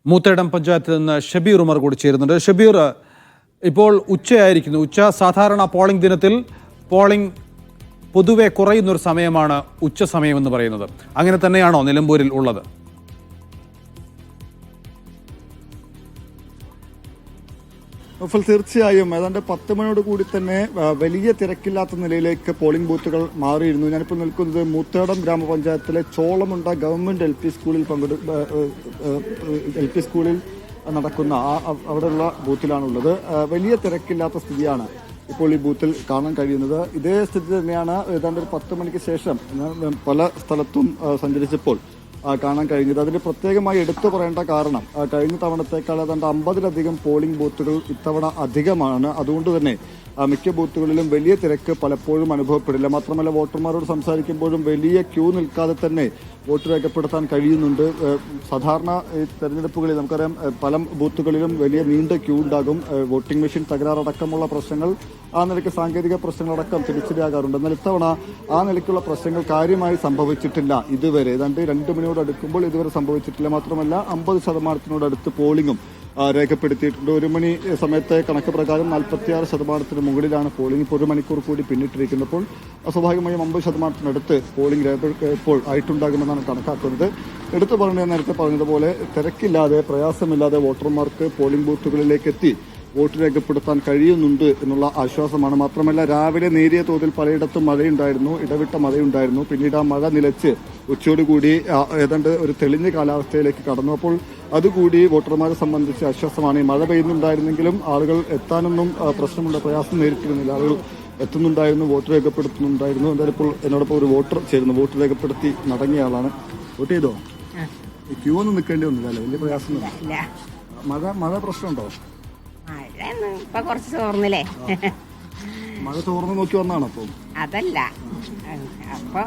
മൂത്തേടം പഞ്ചായത്തിൽ നിന്ന് ഷബീർ ഉമർ കൂടി ചേരുന്നുണ്ട്. ഷബീർ, ഇപ്പോൾ ഉച്ചയായിരിക്കുന്നു. സാധാരണ പോളിംഗ് ദിനത്തിൽ പോളിംഗ് പൊതുവെ കുറയുന്നൊരു സമയമാണ് ഉച്ച സമയമെന്ന് പറയുന്നത്. അങ്ങനെ തന്നെയാണോ നിലമ്പൂരിൽ ഉള്ളത്? തീർച്ചയായും ഏതാണ്ട് 10 മണിയോട് കൂടി തന്നെ വലിയ തിരക്കില്ലാത്ത നിലയിലേക്ക് പോളിംഗ് ബൂത്തുകൾ മാറിയിരുന്നു. ഞാനിപ്പോൾ നിൽക്കുന്നത് മൂത്തേടം ഗ്രാമപഞ്ചായത്തിലെ ചോളമുണ്ട ഗവൺമെന്റ് LP സ്കൂളിൽ നടക്കുന്ന അവിടെയുള്ള ബൂത്തിലാണുള്ളത്. വലിയ തിരക്കില്ലാത്ത സ്ഥിതിയാണ് ഇപ്പോൾ ഈ ബൂത്തിൽ കാണാൻ കഴിയുന്നത്. ഇതേ സ്ഥിതി തന്നെയാണ് ഏതാണ്ട് ഒരു 10 മണിക്ക് ശേഷം പല സ്ഥലത്തും സഞ്ചരിച്ചപ്പോൾ കാണാൻ കഴിഞ്ഞത്. അതിന് പ്രത്യേകമായി എടുത്തു പറയേണ്ട കാരണം കഴിഞ്ഞ തവണത്തേക്കാൾ ഏതാണ്ട് 50-ലധികം പോളിംഗ് ബൂത്തുകൾ ഇത്തവണ അധികമാണ്. അതുകൊണ്ട് തന്നെ മിക്ക ബൂത്തുകളിലും വലിയ തിരക്ക് പലപ്പോഴും അനുഭവപ്പെടില്ല. മാത്രമല്ല, വോട്ടർമാരോട് സംസാരിക്കുമ്പോഴും വലിയ ക്യൂ നിൽക്കാതെ തന്നെ വോട്ട് രേഖപ്പെടുത്താൻ കഴിയുന്നുണ്ട്. സാധാരണ ഈ തെരഞ്ഞെടുപ്പുകളിൽ നമുക്കറിയാം പല ബൂത്തുകളിലും വലിയ നീണ്ട ക്യൂ ഉണ്ടാകും. വോട്ടിംഗ് മെഷീൻ തകരാറടക്കമുള്ള പ്രശ്നങ്ങൾ, ആ നിലയ്ക്ക് സാങ്കേതിക പ്രശ്നങ്ങളടക്കം തിരിച്ചടിയാകാറുണ്ട്. എന്നാൽ ഇത്തവണ ആ നിലയ്ക്കുള്ള പ്രശ്നങ്ങൾ കാര്യമായി സംഭവിച്ചിട്ടില്ല ഇതുവരെ. ഏതാണ്ട് 2 മണിയോട് അടുക്കുമ്പോൾ ഇതുവരെ സംഭവിച്ചിട്ടില്ല. മാത്രമല്ല 50% അടുത്ത് പോളിംഗും രേഖപ്പെടുത്തിയിട്ടുണ്ട്. 1 മണി സമയത്തെ കണക്ക് പ്രകാരം 46% മുകളിലാണ് പോളിംഗ്. ഇപ്പോൾ 1 മണിക്കൂർ കൂടി പിന്നിട്ടിരിക്കുന്നപ്പോൾ സ്വാഭാവികമായും 50%-അടുത്ത് പോളിംഗ് ഇപ്പോൾ ആയിട്ടുണ്ടാകുമെന്നാണ് കണക്കാക്കുന്നത്. എടുത്തു നേരത്തെ പറഞ്ഞതുപോലെ തിരക്കില്ലാതെ പ്രയാസമില്ലാതെ വോട്ടർമാർക്ക് പോളിംഗ് ബൂത്തുകളിലേക്ക് എത്തി വോട്ട് രേഖപ്പെടുത്താൻ കഴിയുന്നുണ്ട് എന്നുള്ള ആശ്വാസമാണ്. മാത്രമല്ല, രാവിലെ നേരിയ തോതിൽ പലയിടത്തും മഴയുണ്ടായിരുന്നു, ഇടവിട്ട മഴയുണ്ടായിരുന്നു. പിന്നീട് ആ മഴ നിലച്ച് ഉച്ചയോടുകൂടി ഏതാണ്ട് ഒരു തെളിഞ്ഞ കാലാവസ്ഥയിലേക്ക് കടന്നു. അപ്പോൾ അതുകൂടി വോട്ടർമാരെ സംബന്ധിച്ച് ആശ്വാസമാണ്. ഈ മഴ പെയ്യുന്നുണ്ടായിരുന്നെങ്കിലും ആളുകൾ എത്താനൊന്നും പ്രയാസം നേരിട്ടിരുന്നില്ല. ആളുകൾ എത്തുന്നുണ്ടായിരുന്നു, വോട്ട് രേഖപ്പെടുത്തുന്നുണ്ടായിരുന്നു. എന്തായാലും ഇപ്പോൾ എന്നോടൊപ്പം ഒരു വോട്ടർ ചേരുന്നു. വോട്ട് രേഖപ്പെടുത്തി മടങ്ങിയ ആളാണ്. വോട്ട് ചെയ്തോ? ക്യൂ ഒന്നും നിൽക്കേണ്ടി ഒന്നുമില്ല, വലിയ പ്രയാസം. മഴ പ്രശ്നമുണ്ടോ? മഴ ചോർന്ന് നോക്കി വന്നാണ്. അപ്പൊ അതല്ല, അപ്പൊ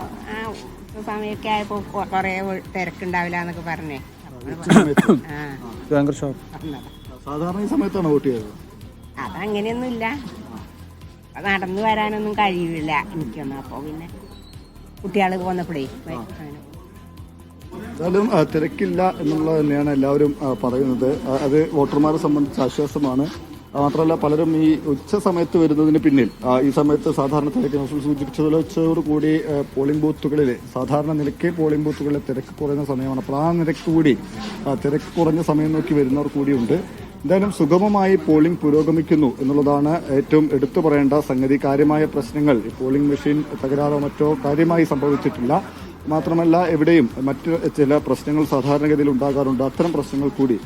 സമയൊക്കെ ആയപ്പോ കൊറേ തിരക്കുണ്ടാവില്ല എന്നൊക്കെ പറഞ്ഞേ. സാധാരണ ഈ സമയത്താണ് വോട്ട് ചെയ്തത്? അതങ്ങനെയൊന്നും ഇല്ല, നടന്നു വരാനൊന്നും കഴിയില്ല എനിക്കൊന്നും. അപ്പൊ പിന്നെ കുട്ടികള് പോന്നപ്പോഴേ എന്തായാലും തിരക്കില്ല എന്നുള്ളത് തന്നെയാണ് എല്ലാവരും പറയുന്നത്. അത് വോട്ടർമാരെ സംബന്ധിച്ച് ആശ്വാസമാണ്. മാത്രമല്ല, പലരും ഈ ഉച്ച സമയത്ത് വരുന്നതിന് പിന്നിൽ ഈ സമയത്ത് സാധാരണ തിരക്ക് സൂചിപ്പിച്ചതോടുകൂടി പോളിംഗ് ബൂത്തുകളിൽ സാധാരണ നിലയ്ക്ക് പോളിംഗ് ബൂത്തുകളിലെ തിരക്ക് കുറയുന്ന സമയമാണ്. അപ്പോൾ ആ നിരക്ക് കൂടി തിരക്ക് കുറഞ്ഞ സമയം നോക്കി വരുന്നവർ കൂടിയുണ്ട്. എന്തായാലും സുഗമമായി പോളിംഗ് പുരോഗമിക്കുന്നു എന്നുള്ളതാണ് ഏറ്റവും എടുത്തു പറയേണ്ട സംഗതി. കാര്യമായ പ്രശ്നങ്ങൾ, പോളിംഗ് മെഷീൻ തകരാറോ മറ്റോ കാര്യമായി സംഭവിച്ചിട്ടില്ല. മാത്രമല്ല, എവിടെയും മറ്റ് ചില പ്രശ്നങ്ങൾ സാധാരണഗതിയിൽ ഉണ്ടാകാറുണ്ട്. അത്തരം പ്രശ്നങ്ങൾ കൂടി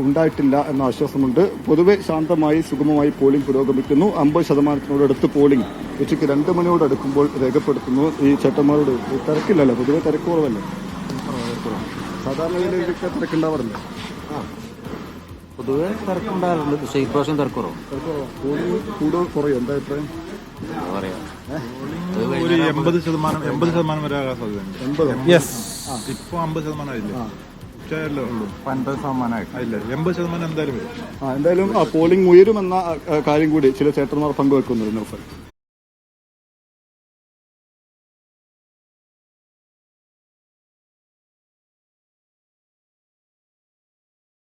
ഉണ്ടായിട്ടില്ല എന്ന ആശ്വാസമുണ്ട്. പൊതുവെ ശാന്തമായി സുഗമമായി പോളിംഗ് പുരോഗമിക്കുന്നു. 50%-അടുത്ത് പോളിംഗ് ഉച്ചയ്ക്ക് 2 മണിയോട് അടുക്കുമ്പോൾ രേഖപ്പെടുത്തുന്നു. ഈ ചേട്ടന്മാരോട് തിരക്കില്ലല്ലോ, പൊതുവെ തിരക്ക് കുറവല്ലേ? സാധാരണ ഗതിയിലൊക്കെ തിരക്കുണ്ടാവാറില്ലേ? പൊതുവെ തിരക്കുണ്ടാകാറുണ്ട്, പക്ഷേ ഇപ്രാവശ്യം തിരക്കുറവും. പോളിംഗ് കൂടുതൽ കുറയും. എന്താ അഭിപ്രായം? ഒരു 80% വരെ ആകാൻ സാധ്യതയുണ്ട്. ഇപ്പൊ 50% ആയില്ലേ? ഉച്ചയല്ലേ ഉള്ളൂ. 50% ആയില്ല, 80% എന്തായാലും വരും. എന്തായാലും പോളിംഗ് ഉയരുമെന്ന കാര്യം കൂടി ചില ചേട്ടന്മാർ പങ്കുവെക്കുന്നുണ്ട്.